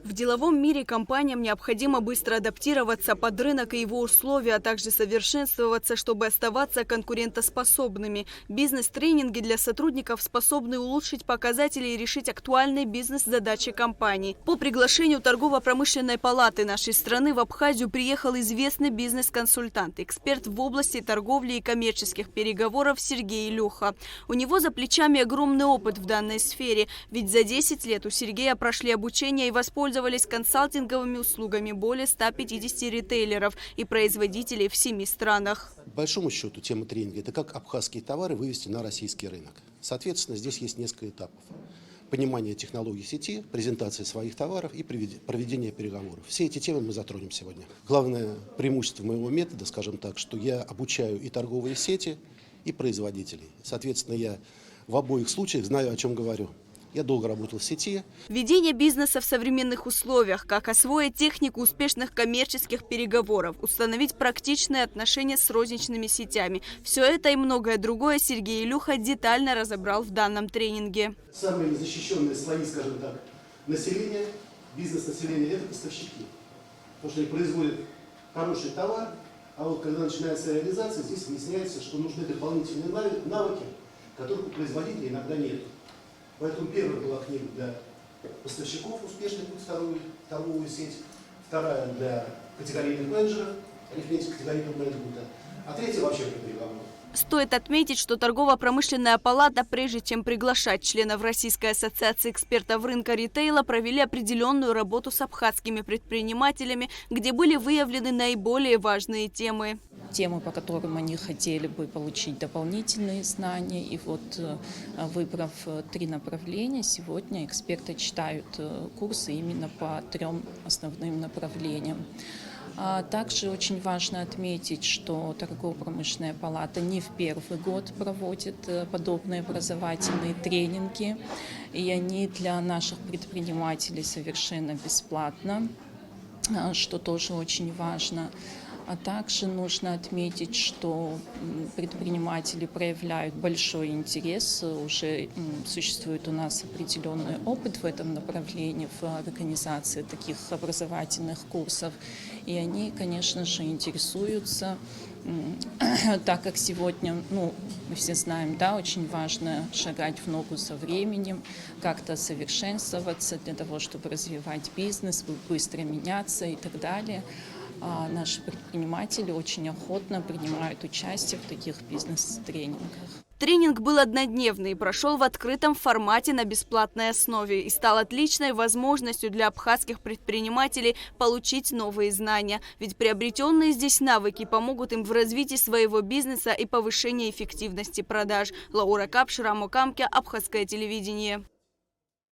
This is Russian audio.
В деловом мире компаниям необходимо быстро адаптироваться под рынок и его условия, а также совершенствоваться, чтобы оставаться конкурентоспособными. Бизнес-тренинги для сотрудников способны улучшить показатели и решить актуальные бизнес-задачи компаний. По приглашению Торгово-промышленной палаты нашей страны в Абхазию приехал известный бизнес-консультант, эксперт в области торговли и коммерческих переговоров Сергей Илюха. У него за плечами огромный опыт в данной сфере, ведь за 10 лет у Сергея прошли обучение и воспользовались консалтинговыми услугами более 150 ритейлеров и производителей в 7 странах. По большому счету тема тренинга – это как абхазские товары вывести на российский рынок. Соответственно, здесь есть несколько этапов. Понимание технологий сети, презентация своих товаров и проведение переговоров. Все эти темы мы затронем сегодня. Главное преимущество моего метода, скажем так, что я обучаю и торговые сети, и производителей. Соответственно, я в обоих случаях знаю, о чем говорю. Я долго работал в сети. Ведение бизнеса в современных условиях, как освоить технику успешных коммерческих переговоров, установить практичные отношения с розничными сетями. Все это и многое другое Сергей Илюха детально разобрал в данном тренинге. Самые незащищенные слои, скажем так, населения, бизнес-населения – это поставщики. Потому что они производят хороший товар, а вот когда начинается реализация, здесь выясняется, что нужны дополнительные навыки, которых у производителей иногда нет. Поэтому первая была книга для поставщиков успешных в торговую сеть, вторая для категорийных менеджеров, арифметика категорийного менеджмента, а третья вообще для переговоров. Стоит отметить, что Торгово-промышленная палата, прежде чем приглашать членов Российской ассоциации экспертов рынка ритейла, провели определенную работу с абхазскими предпринимателями, где были выявлены наиболее важные темы. Темы, по которым они хотели бы получить дополнительные знания. И вот, выбрав 3 направления, сегодня эксперты читают курсы именно по 3 основным направлениям. Также очень важно отметить, что Торгово-промышленная палата не в первый год проводит подобные образовательные тренинги, и они для наших предпринимателей совершенно бесплатно, что тоже очень важно. А также нужно отметить, что предприниматели проявляют большой интерес. Уже существует у нас определенный опыт в этом направлении, в организации таких образовательных курсов. И они, конечно же, интересуются, так как сегодня, мы все знаем, да, очень важно шагать в ногу со временем, как-то совершенствоваться для того, чтобы развивать бизнес, быстро меняться и так далее. А наши предприниматели очень охотно принимают участие в таких бизнес-тренингах. Тренинг был однодневный и прошел в открытом формате на бесплатной основе и стал отличной возможностью для абхазских предпринимателей получить новые знания. Ведь приобретенные здесь навыки помогут им в развитии своего бизнеса и повышении эффективности продаж. Лаура Капш, Рамо Камке, Абхазское телевидение.